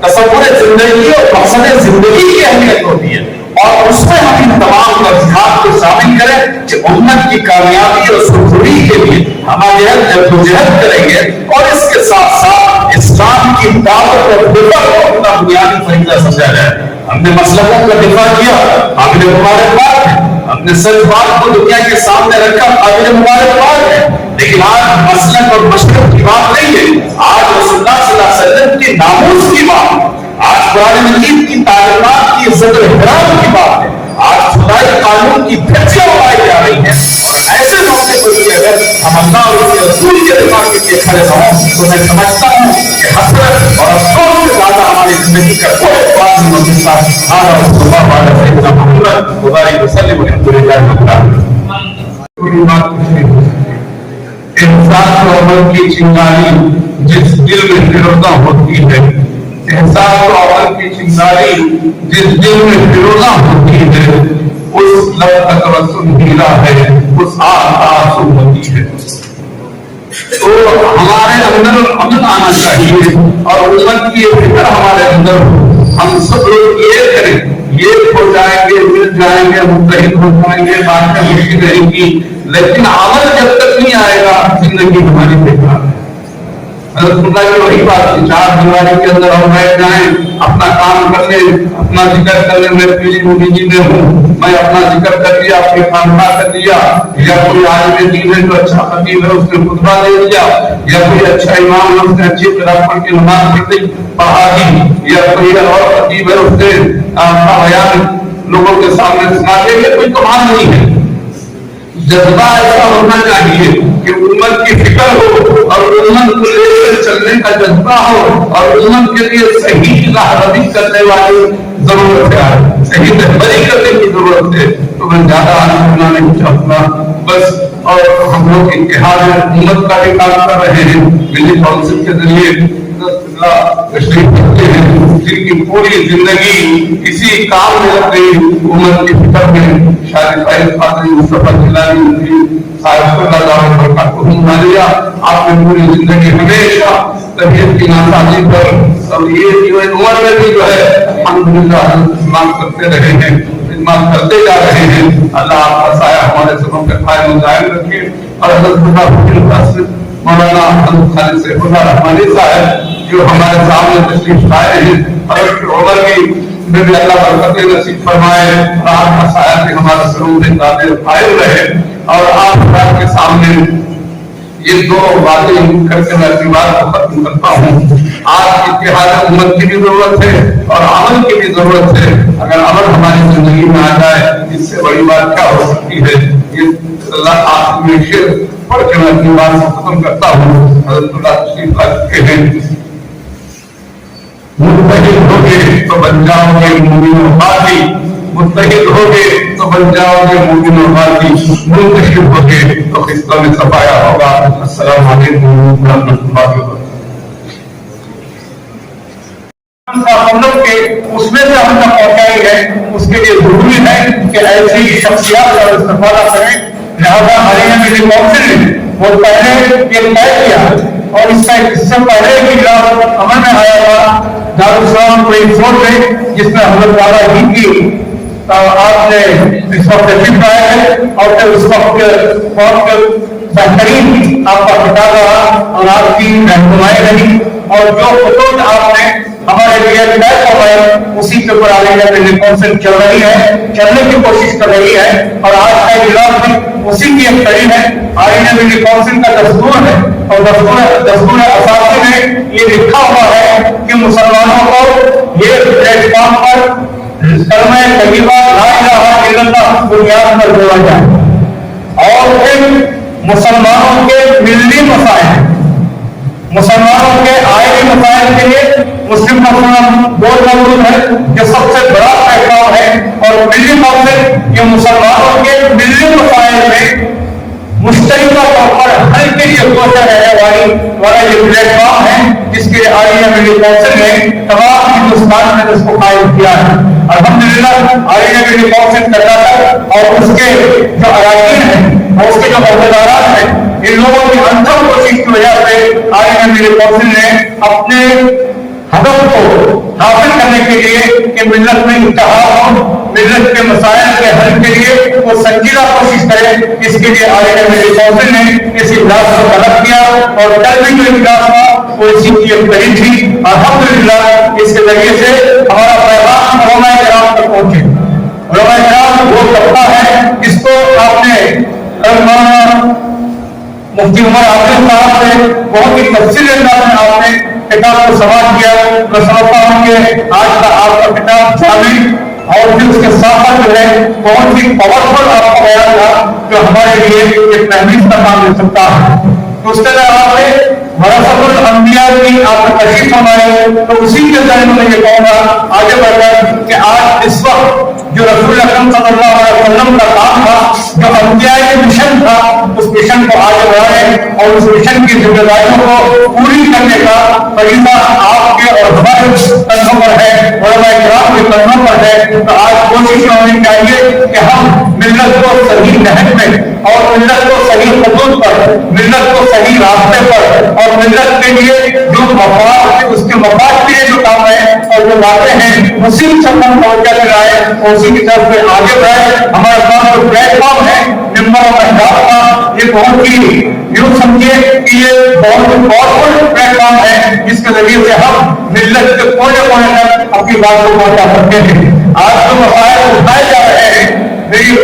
S3: تصور زندگی اور مقصد زندگی کی اہمیت ہوتی ہے اور اس میں ہم ان تمام ترجیحات کو شامل کریں کہ امت کی کامیابی اور سرخری کے لیے ہمارے جدوجہد کریں گے اور اس کے ساتھ ساتھ اسلام کی دعوت اور دفاع کو اپنا بنیادی فریضہ سمجھا جائے. ہم نے مسلکوں کا دفاع کیا، قابل مبارکباد ہے. ہم نے سچ بات کو دنیا کے سامنے رکھا، قابل مبارکباد ہے. لیکن آج مسلک اور مشرق کی بات نہیں ہے، آج رسول اللہ صلی اللہ علیہ وسلم کے ناموس کی بات، آج قرآن مجید کی تعلیمات کی عزت و احترام کی بات ہے، آج خدائی قانون کی دھجیاں اڑائی جا رہی ہیں. اور ایسے موقع پر بھی اگر ہم اللہ اور اس کے رسول کے دفاع کے لیے کھڑے ہوں تو میں سمجھتا ہوں کہ حسرت اور افسوس سے زیادہ ہماری زندگی کا کوئی اعتبار نہیں ہو سکتا. آج رسول اللہ علیہ وسلم محمد خدائی وسلم الحمدللہ رب العالمین. احساس و عمل کی چنگاری جس دل میں فروزہ ہوتی ہے، احساس و عمل کی چنگاری جس دل میں فروزہ ہوتی ہے، اس لب تک رسول ہیرا ہے، اس آسو ہوتی ہے. تو ہمارے اندر عمل آنا چاہیے اور امت کی فکر ہمارے اندر ہو. ہم سب لوگ یہ کریں، یہ ہو جائیں گے، مل جائیں گے، متحد ہو جائیں گے، باتیں مشکل رہیں گی، لیکن عمل جب تک نہیں آئے گا زندگی ہماری بیکار ہے. حضرت اللہ کی وہی بات تھی، 4 دیواری کے اندر ہم بیٹھ جائیں، اپنا کام کرنے، اپنا ذکر کرنے میں پیلی مجھے میں ہوں، میں اپنا ذکر کر دیا، اپنے خانقاہ کر دیا، یا کوئی عالم دین ہے جو اچھا خطیب ہے اس نے خطبہ دے دیا، یا کوئی اچھا امام ہے اس نے اچھی قرات پڑھ کے نماز پڑھا دی، یا کوئی اور خطیب ہے اس نے اپنا بیان لوگوں کے سامنے سنا دیا. یہ کوئی کمال نہیں ہے. جذبہ ایسا ہونا چاہیے کہ امت کی فکر ہو اور امت کو لے کر چلنے کا جذبہ ہو اور امت کے لیے صحیح راہنمائی کرنے والی ضرورت ہے، صحیح رہبری کرنے کی ضرورت ہے. تو میں زیادہ آنا نہیں چاہتا بس. اور ہم لوگ اتحاد امت کا بھی کام کر رہے ہیں، ملی کونسل کے ذریعے تشریف کرتے ہیں، جن کی پوری زندگی اسی کام میں لگ گئی، امت کی فکر میں. شاید فائز قادری مصطفیٰ جیلانی صاحب اللہ تعالیٰ برکاتہ مالیہ، آپ نے پوری زندگی ہمیشہ طبیعت کی ناسازی پر اور یہ جو عمر میں بھی جو ہے الحمدللہ خدمات کرتے رہے ہیں، خدمات کرتے جا رہے ہیں. اللہ آپ کا سایہ ہمارے سبوں کے قائم و دائم رکھے. اور حضرت مولانا خالد سیف اللہ رحمانی صاحب جو ہمارے سامنے تشریف لائے ہیں، حضرت عمر کی میں بھی اللہ برکت نصیب فرمائے اور آپ کا سایہ بھی ہمارا سرور قائم رہے. اور آپ کے سامنے یہ دو باتیں کر کے میں اپنی بات کو ختم کرتا ہوں. آج اتحاد امت کی بھی ضرورت ہے اور عمل کی بھی ضرورت ہے. اگر عمل ہماری زندگی میں آ جائے اس سے بڑی بات کیا ہو سکتی ہے. یہ اللہ آپ میں شعر پڑھ کے میں اپنی بات کو ختم کرتا ہوں. حضرت اللہ تشریف لا چکے ہیں. متحد ہوگے تو بن جاؤ گے مومن و غازی, متحد ہوگے تو بن جاؤ گے مومن و غازی, منتشر ہوگے تو خطہ میں صفایا ہوگا. السلام علیکم ورحمۃ اللہ وبرکاتہ. ہم لوگ کے اس میں سے ہم تک پہنچائی ہے, اس کے لیے ضروری ہے کہ ایسی شخصیات کا استفادہ کریں. لہٰذا حالیہ میں جو کونسل نے وہ پہلے یہ طے کیا اور اس سے پہلے بھی عمل میں آیا تھا دارالسلام کوئی فور میں جس میں حضرت والا ہی کی آپ نے اس وقت تشریف لائے ہیں اور پھر اس وقت بہت بہترین آپ کا خطاب رہا اور آپ کی رہنمائی رہی اور جو خطوط آپ نے ہمارے لیے طے کروائے اسی کے اوپر عالیہ دلی کونسل چل رہی ہے, چلنے کی کوشش کر رہی ہے. اور آج کا اجلاس بھی اسی کی ایک کڑی ہے. عالیہ دلی کونسل کا دستور ہے اور دستور اساسی میں یہ لکھا ہوا ہے کہ مسلمانوں کو یہ پلیٹ فارم پر کلمہ طیبہ لا الہ الا اللہ بنیاد پر جوڑا جائے اور پھر مسلمانوں کے ملی مسائل, مسلمانوں کے آئینی مسائل کے لیے مسلم مسلمان بورڈ موجود ہے جو سب سے بڑا پلیٹ فارم ہے اور ملی کونسل یہ مسلمانوں کے ملی مسائل میں مشترکہ طور پر حل کے لیے کوشش رہنے والا یہ پلیٹ فارم ہے جس کے عالیہ ملی کونسل نے تمام ہندوستان میں اس کو قائم کیا ہے. الحمدللہ عالیہ ملی کونسل کا ڈاکٹر اور اس کے جو اراکین ہیں اور اس کے جو عہدیداران ہیں ان لوگوں کی انتھم کوشش کی وجہ سے عالیہ ملی کونسل نے اپنے ہدف کو حاصل کرنے کے لیے کہ ملت میں اتحاد ہو, ملت کے مسائل کے حل کے لیے وہ سنجیدہ کوشش کرے, اس کے لیے عالیہ ملی کونسل نے اس اجلاس کو طلب کیا اور کل بھی جو اجلاس تھا وہ اسی کی ایک قریب تھی. الحمدللہ اس کے ذریعے سے ہمارا پیغام علماء کرام تک پہنچے. علماء کرام وہ طبقہ ہے جس کو آپ نے مفتی عمر عابد صاحب سے بہت ہی تفصیلی انداز میں آپ نے کتاب کو سماعت کیا. میں سمجھتا ہوں کہ آج کا آپ کا کتاب جامع اور پھر اس کے ساتھ جو ہے بہت ہی پاورفل آپ کا بیان تھا جو ہمارے لیے ایک تحریر کا کام لے سکتا ہے. تو اس کے علاوہ وراثت الانبیاء کی آپ نے تشریف فرمائی تو اسی کے ذریعے میں یہ کہوں گا آگے بڑھ کر کہ آج اس وقت جو رسول اکرم صلی اللہ علیہ وسلم کا کام تھا, جو انبیاء کے مشن تھا, اس مشن کو آگے بڑھانے اور اس مشن کی ذمہ داریوں کو پوری کرنے کا فریضہ آپ کے اور ہمارے کندھوں پر ہے, علماء کرام کے کندھوں پر ہے. تو آج کوشش ہونی چاہیے کہ ہم ملت کو صحیح نہج میں اور ملت کو صحیح خطوط پر, ملت کو صحیح راستے پر اور ملت کے لیے جو مفاد اس کے مفاد کے لیے جو کام ہے اور جو باتیں ہیں اسی سفر پہنچا کرائے اور اسی کی طرف سے آگے بڑھائے. ہمارے پاس جو پلیٹ فارم ہے ممبر آف احزاب کا یہ بہت ہی یوں سمجھیے کہ یہ بہت ہی پاورفل پلیٹ فارم ہے جس کے ذریعے سے ہم ملت کے کونے کونے تک اپنی بات کو پہنچا سکتے ہیں. آج جو مسائل اٹھائے جا رہے ہیں میری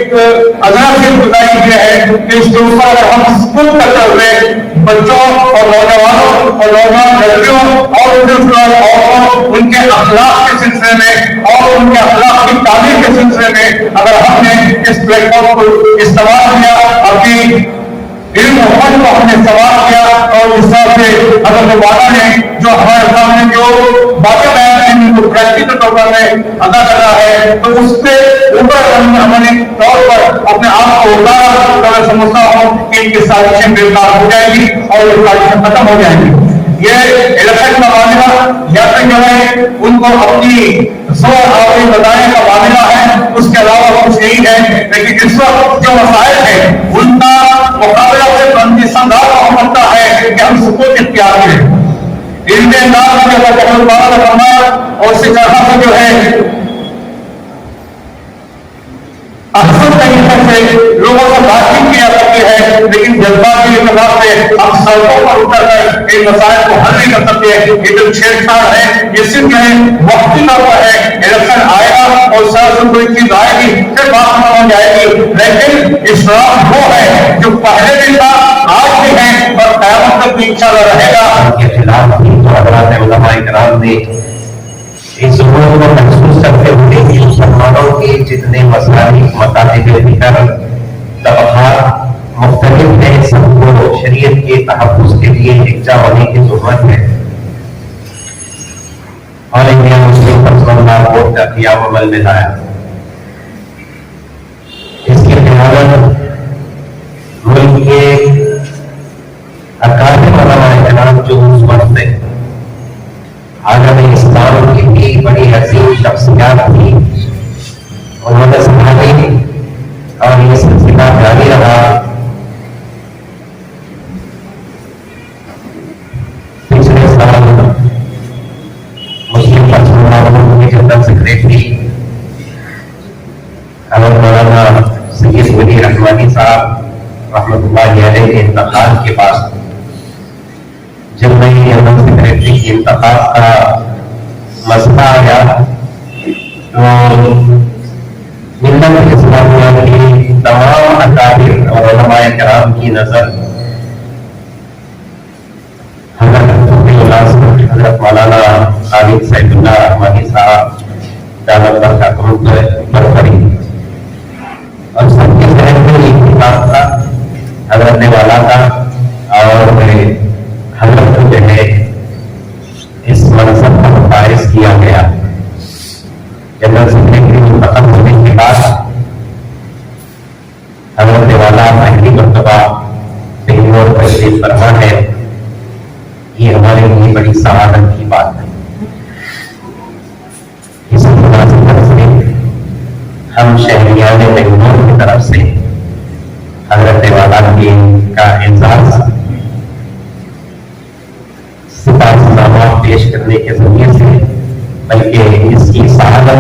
S3: ادنا سی گزارش یہ ہے کہ اس کے اوپر اگر ہم اسکول تک ہوئے بچوں اور نوجوانوں اور نوجوان لڑکیوں اور عورتوں ان کے اخلاق کے سلسلے میں اور ان کے اخلاق کی تعلیم کے سلسلے میں اگر ہم نے اس پلیٹ فارم کو استعمال کیا, اپنی علم و فن کو ہم نے استعمال کیا اور اس طرح سے حضرت والا نے جو ہمارے سامنے جو باتیں بیان ہیں ان کو پریکٹیکل طور پر ادا کر رہا ہے تو اس سے اوپر ہمیں طور پر اپنے آپ کو اتارا تو میں سمجھتا ہوں کہ ان کی سازشیں بیکار ہو جائیں گی اور یہ سازشیں ختم ہو جائیں گی. یہ الیکشن کا معاملہ یا پھر جو ہے ان کو اپنی زور آوری بتانے کا معاملہ ہے, اس کے علاوہ کچھ نہیں ہے. لیکن اس وقت جو مسائل ہیں ان کا مقابلہ سے بندی سندار کو ہوتا ہے کہ ہم سکوت اختیار کریں. ان کے انداز میں جو ہے بات کرنا اور اسی طرح سے جو ہے احسن طریقے سے لوگوں سے بات چیت کیا کرتی جاتی ہے، لیکن جذباتی اعتبار سے ہم سڑکوں پر اتر کر ان مسائل کو حل نہیں کر سکتے. یہ جو چھیڑ چھاڑ ہے یہ صرف وقتی طور پر ہے. الیکشن آئے گا اور سر کوئی چیز آئے گی پھر بات ختم ہو جائے گی، لیکن اسلام وہ ہے جو پہلے بھی تھا آج بھی ہے اور قیامت تک بھی انشاءاللہ رہے گا.
S4: کے خلاف بھی تو حضرات علماء کرام نے اس امور کو محسوس کرتے ہوئے کہ مسلمانوں کے جتنے مسالک مطالب فکر طبقات مختلف ہیں، سب کو شریعت کے تحفظ کے لیے یکجا ہونے کی ضرورت ہے. اور انڈیا مسلم پرسنل لا بورڈ کا قیام عمل میں لایا. اس کی قیادت ملک کے اکابر علماء کرام جو اس وقت عالم اسلام کی بھی بڑی عظیم شخصیات تھی، انہوں نے سنبھالی اور یہ سلسلہ جاری رہا. پچھلے سال مسلم پرسنل لا بورڈ کے جنرل سیکریٹری حضرت مولانا سید ولی رحمانی صاحب رحمۃ اللہ علیہ کے انتقال کے بعد جب میں جنرل سیکریٹری کے انتخاب کا مسئلہ آیا تو ملت اسلامیہ کی تمام اکابر اور علماء کرام کی نظر حضرت مولانا خالد سیف اللہ رحمانی صاحب دعوت برکاتہم پر پڑی اور سب کے ذہن میں ایک کتاب تھا حضرت والا کا، اور حضرت کو جو ہے اس منصب پر فائز کیا گیا. جنرل سیکریٹری منتخب ہونے کے بعد حضرت والا پہلی مرتبہ بنگلور تشریف فرما ہے. یہ ہمارے لیے بڑی سعادت کی بات ہے. اس مناسبت سے ہم شہریان بنگلور کی طرف سے حضرت والا کا اعزاز سپاسنامہ پیش کرنے کے ذریعے سے بلکہ اس کی سعادت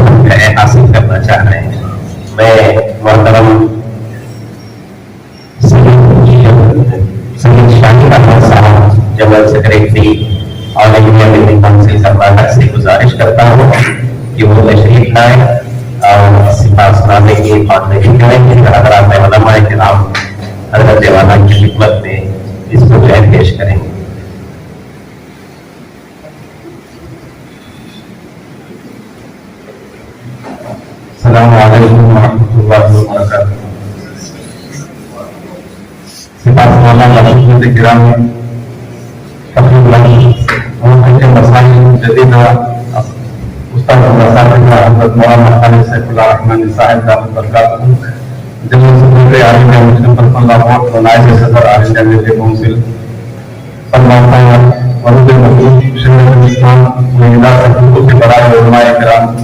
S4: حاصل کرنا چاہ رہے ہیں. میں محترم سید شاہد احمد صاحب جنرل سیکریٹری آل انڈیا مسلم کونسل کرناٹک سے گزارش کرتا ہوں کہ وہ تشریف لائیں اور سپاسنامے کی خواندگی کریں. حضرات علماء کرام حضرت والا کی خدمت میں اس کو جو پیش کریں گے. السلام علیکم ورحمۃ اللہ وبرکاتہ. سپاسنامہ لفظ گرامی تقریباً مسائل جدیدہ استاد حضرت مولانا خالد سیف اللہ رحمانی صاحب دعوت برکاتہم جنرل سیکریٹری آل انڈیا مسلم پرسنل لا بورڈ و نائب صدر آل انڈیا مسلم کونسل فرماتا ورود مخلوق شریعت اسلام و ادارہ حقوق کے برائے علماء کرام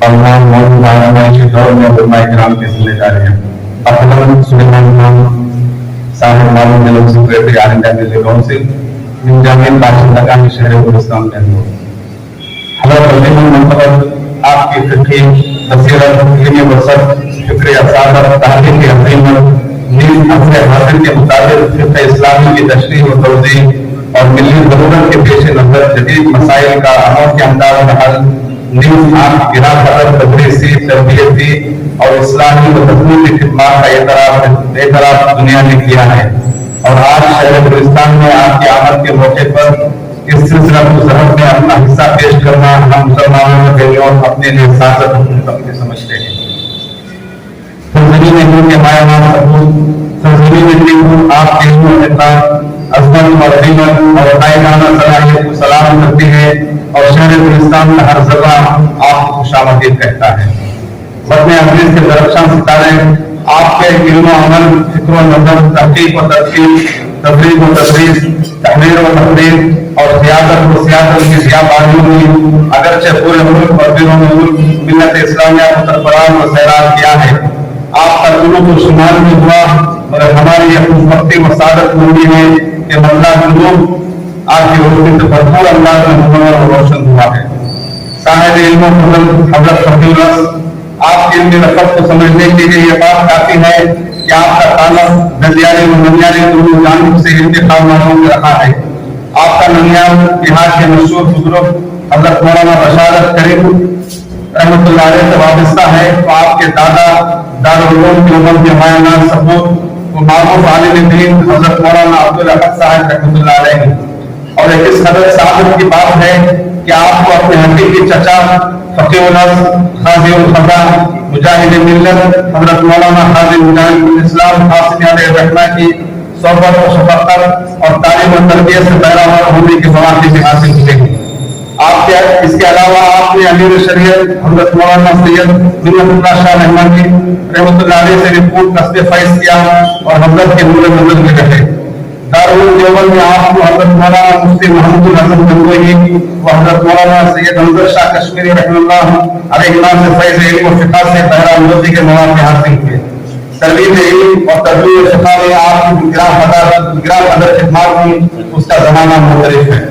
S4: فرمان موجود علماء کے دور میں علماء کرام کی ذمہ داری ہے. اکرم سلیمان خان صاحب معلوم جنرل سیکریٹری آل انڈیا مسلم کونسل جامعین باشندگان شہر گلستان بنگلور. حضرت عظیم المنتقب آپ کی فقہی بصیرت علمی وسعت فکری اثارت تحقیق کی عظیمت نیز اثر حاصل کے مطابق فقہ اسلامی کی تشریح و توضیح اور ملی ضرورت کے پیش نظر جدید مسائل کا عمل کے انداز میں حل نیز آپ گراں قدر تدریسی تربیتی اور اسلامی و تخلیقی خدمات کا اعتراف دنیا نے کیا ہے. اور آج شہر گلستان میں آپ کی آمد کے موقع پر اس سلسلہ مظہر میں اپنا حصہ پیش کرنا ہم مسلمانوں میں بیون اپنے لیے سعادت حقیقت سمجھتے ہیں. سرزمین ہند کے مایمان ثبوت سرزمین ہند آپ کے علم و احترام عظمت اور قیمت اور قائمانہ صلاحیت کو سلام کرتی ہے اور شہر گلستان کا ہر ذرہ آپ کو خوش آمدید کہتا ہے. وطن عزیز کے درخشاں ستارے آپ کے علم و عمل فکر و نظر تحقیق و ترتیب تبلیغ و تدریس تحریر و تقریر اور سیاست و سیاست کی ضیاء بازیوں میں اگرچہ پورے ملک اور بیرون ملک ملت اسلامیہ کو سرفراز و سیراب کیا ہے. آپ کا جنوب و شمال میں ہوا مگر ہماری یہ خوشبختی و سعادت مندی ہے کہ مسئلہ جنوب آپ کی روشنی سے بھرپور انداز میں منور و روشن ہوا ہے. صاحب علم و فضل حضرت فقیر آپ کے علم لفظ کو سمجھنے کے لیے یہ بات کافی ہے
S2: کہ آپ کا تعلق دلیالی و ننیالی دونوں جانب سے انتخاب معلوم میں رہا ہے. آپ کا ننیال بہار کے مشہور بزرگ حضرت مولانا بشارت کریم رحمۃ اللہ علیہ سے وابستہ ہے. تو آپ کے دادا دارالعلوم دیوبند کے مایہ سبوت و معروف عالم دین حضرت مولانا عبدالاحد صاحب رحمۃ اللہ علیہ. اور ایک اس قدر سعادت کی بات ہے کہ آپ کو اپنے حقیقی چچا فقیہ الارض قاضی القضا مجاہد ملت حضرت مولانا حاضر مجاہد اسلام قاسمی علیہ الرحمہ کی صحبت و شفقت اور تعلیم و تربیت سے پیروار ہونے کی مواقع بھی حاصل ہوئے ہیں. آپ کے اس کے علاوہ آپ نے امیر شریعت حضرت مولانا سید منت اللہ شاہ رحمانی رحمۃ اللہ علیہ سے بھی خوب قصد فیض کیا اور حضرت کے نور نظر میں رہے. دارالعلوم دیوبند میں آپ کو حضرت مولانا مفتی محمد الحسن گنگوئی و حضرت مولانا سید حمزہ شاہ کشمیری رحمۃ اللہ علیہ سے فیض علم و فقہ سے بہرہ مدتی کے مواقع حاصل ہوئے. تربیت علم اور تربیت فقہ میں آپ کی گرام قدر خدمات کی اس کا زمانہ مختلف ہے.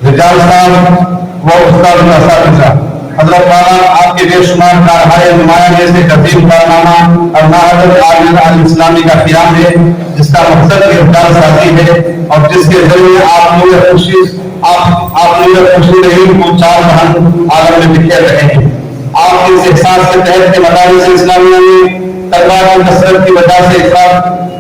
S2: رجال صاحب و استاد الاساتذہ حضرت مولانا آپ کے بے شمار کارہائے نمایاں میں سے عظیم کارنامہ اور نہضت عالم اسلامی کا قیام ہے جس کا مقصد ارشاد سازی ہے اور جس کے ذریعے آپ نور خوشی علم کو چار جہان عالم میں بکھیر رہے ہیں. آپ کے اس احساس کے تحت کے مدارس اسلامیہ میں طلباء کی کثرت کی وجہ سے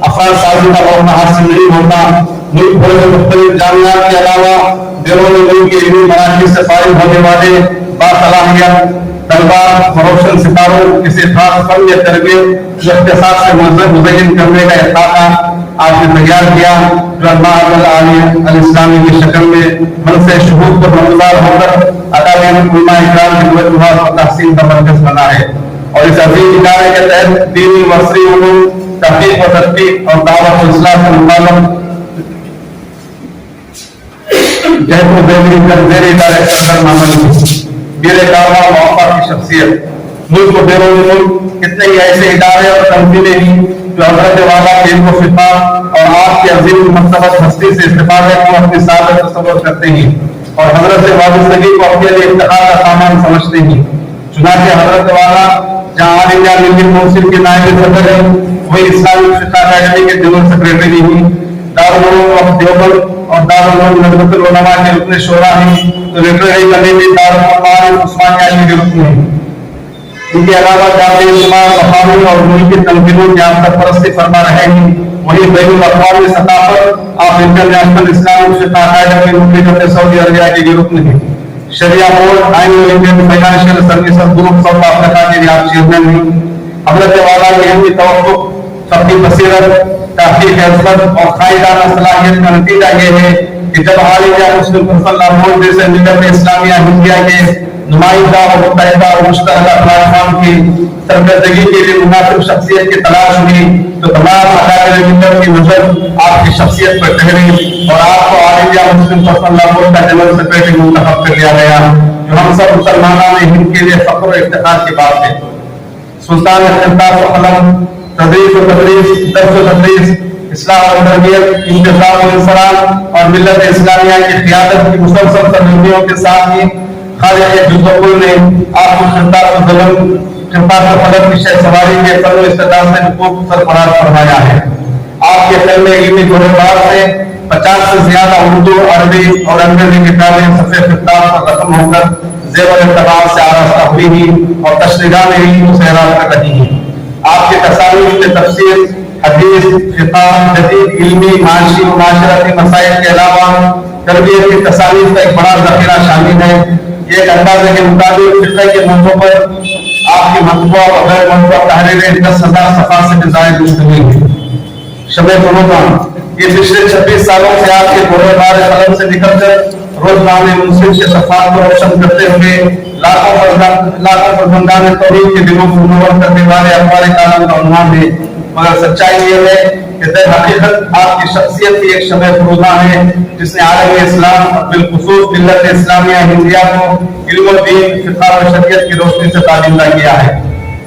S2: افراد سازی کا موقع حاصل نہیں ہوتا. ملک بھر میں مختلف جامعات کے علاوہ بیرون ملک کے علمی مراکز سے فارغ ہونے والے باصلاحیت طلباء روشن ستاروں کسی خاص فن یا تربیت جو اختصاص سے مزین کرنے کا احاطہ آپ نے تیار کیا جو اللہ الاسلامی کی شکل میں منصب شہود پر مقدار ہو کر اکابر علماء اکرام کی توجہات اور تحسین کا مرکز بنا ہے. اور اس عظیم ادارے کے تحت دینی وسری علوم تحقیق و تدقیق اور دعوت و اصلاح سے متعلق جہد و زیر ڈائریکٹر معمل میرے کارواں موقع کی شخصیت ملک و بیرون ملک کتنے ہی ایسے ادارے اور تنظیمیں ہیں جو حضرت والا کے علم و فقہ اور آپ کی عظیم مرتبہ ہستی سے استفادے کو اپنی سعادت تصور کرتے ہیں اور حضرت سے وابستگی کو اپنے لیے افتخار کا سامان سمجھتے ہیں. چنانچہ حضرت والا جہاں آل انڈیا ملی کونسل کے نائب صدر ہیں وہی اسلامی فقہ اکیڈمی کے جنرل سیکرٹری ہیں. دارالعلوم دیوبند اور دارالعلوم ندوۃ العلماء کے رکن شورا ہیں تو لٹریری کمیٹی دارالعلوم عثمانیہ کے رکن ہیں. ان کے علاوہ جامع اجتماع مقامی اور ملکی تنظیموں کی آپ سرپرستی فرما رہے ہیں. وہی بین الاقوامی سطح پر آپ انٹرنیشنل اسلامک فقہ اکیڈمی مملکت سعودی عربیہ کے رکن ہیں. شریعہ board Indian financial services group South Africa کے بھی آپ چیئرمین ہیں. حضرت والا کی علمی توقع فقہی بصیرت تحقیق عظمت اور قائدانہ صلاحیت کا نتیجہ یہ ہے کہ جب آل انڈیا مسلم پرسنل بورڈ جیسے ملت اسلامیہ ہندیہ کے نمائندہ اور متحدہ اور مشترکہ پلیٹ فارم کی سرگردگی کے لیے مناسب شخصیت کی تلاش ہوئی تو تمام اکابر ملت کی نظر آپ کی شخصیت پر ٹھہری اور آپ کو آل انڈیا مسلم پرسنل بورڈ کا جنرل سیکرٹری منتخب کر لیا گیا جو ہم سب مسلمانوں میں ہند کے لیے فخر و افتخار کی بات ہے. سلطان اقتدار و قلم تدریس و تدریس درس و تدریس اصلاح و تربیت انتظام و انصراف اور ملت اسلامیہ کی قیادت کی مسلسل سرگرمیوں کے ساتھ ہی خالق جزوکل نے آپ کو خطاب و ظلم خطاب و فلک کی شہ سواری کے فن و استعداد سے خوب سرفراز فرمایا ہے. آپ کے فن میں علمی گروہدار سے 50 سے زیادہ اردو عربی اور انگریزی کتابیں صفحہ خطاب پر رقم ہو کر زیور اعتبار سے آراستہ ہوئی ہیں اور تشریحات علم سے حیران کر رہی ہیں. آپ کے تصاویر میں تفسیر حدیث فقہ جدید علمی معاشی و معاشرتی مسائل کے علاوہ تربیت کی تصاویر کا ایک بڑا ذخیرہ شامل ہے. یہ ایک اندازے کے مطابق فقہ کے موضوع پر آپ کی مطبوعہ اور غیر مطبوعہ تحریریں 10,000 صفحات سے بھی زائد مشتمل ہیں. شب قربان یہ پچھلے 26 سالوں سے آپ کے گوہردار قلم سے نکل کر روزنامے منصف کے صفحات کو روشن کرتے ہوئے لاکھوں فرزندان توحید کے دلوں کو منور کرنے والے اخبار کالم کا عنوان ہے. مگر سچائی یہ ہے کہ در حقیقت آپ کی شخصیت کی ایک شمع فروزاں ہے جس نے عالم اسلام بالخصوص ملت اسلامیہ ہندیہ کو علم و دین فقہ و شریعت کی روشنی سے تابندہ کیا ہے.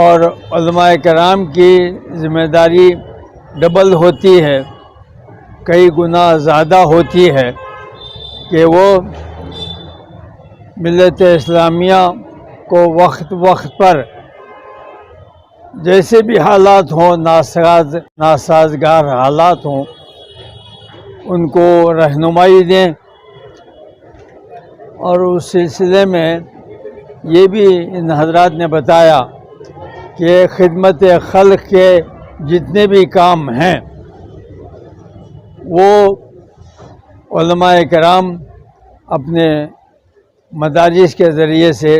S5: اور علماء کرام کی ذمہ داری ڈبل ہوتی ہے، کئی گنا زیادہ ہوتی ہے کہ وہ ملت اسلامیہ کو وقت وقت پر جیسے بھی حالات ہوں، ناسازگار حالات ہوں، ان کو رہنمائی دیں۔ اور اس سلسلے میں یہ بھی ان حضرات نے بتایا کہ خدمت خلق کے جتنے بھی کام ہیں وہ علماء کرام اپنے مدارس کے ذریعے سے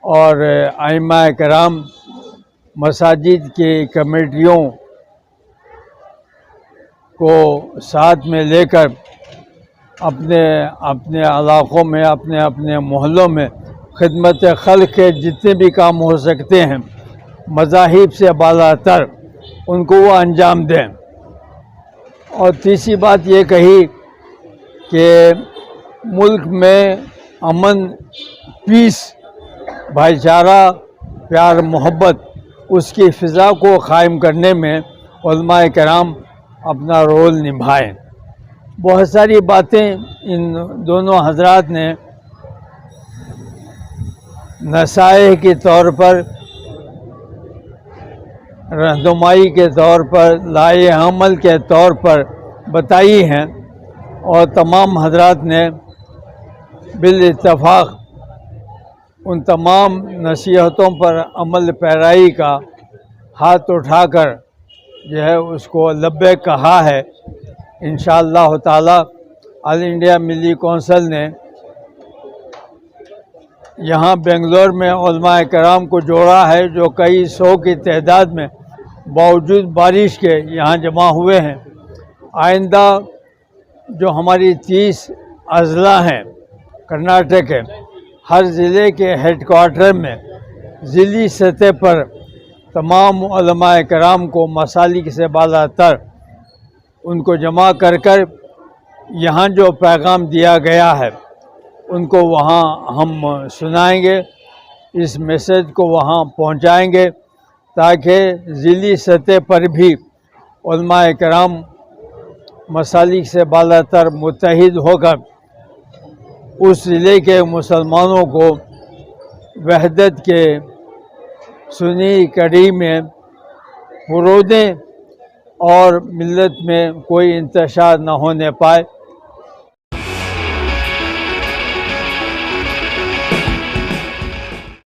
S5: اور ائمہ کرام مساجد کی کمیٹیوں کو ساتھ میں لے کر اپنے علاقوں میں، اپنے محلوں میں خدمت خلق کے جتنے بھی کام ہو سکتے ہیں مذاہب سے بالا تر ان کو وہ انجام دیں۔ اور تیسری بات یہ کہی کہ ملک میں امن، پیس، بھائی چارہ، پیار محبت، اس کی فضا کو قائم کرنے میں علماء کرام اپنا رول نبھائیں۔ بہت ساری باتیں ان دونوں حضرات نے نصائح کے طور پر، رہنمائی کے طور پر، لائحہ عمل کے طور پر بتائی ہیں، اور تمام حضرات نے بالاتفاق ان تمام نصیحتوں پر عمل پیرائی کا ہاتھ اٹھا کر جو ہے اس کو لبیک کہا ہے۔ انشاءاللہ تعالی آل انڈیا ملی کونسل نے یہاں بنگلور میں علماء کرام کو جوڑا ہے، جو کئی سو کی تعداد میں باوجود بارش کے یہاں جمع ہوئے ہیں۔ آئندہ جو ہماری 30 اضلاع ہیں کرناٹک کے، ہر ضلع کے ہیڈ کوارٹر میں ضلعی سطح پر تمام علماء کرام کو مسالک سے بالا تر ان کو جمع کر کر یہاں جو پیغام دیا گیا ہے ان کو وہاں ہم سنائیں گے، اس میسج کو وہاں پہنچائیں گے، تاکہ ضلعی سطح پر بھی علماء کرام مسالک سے بالا تر متحد ہو کر اس ضلع کے مسلمانوں کو وحدت کے سنی کڑی میں پرو دیں اور ملت میں کوئی انتشار نہ ہونے پائے۔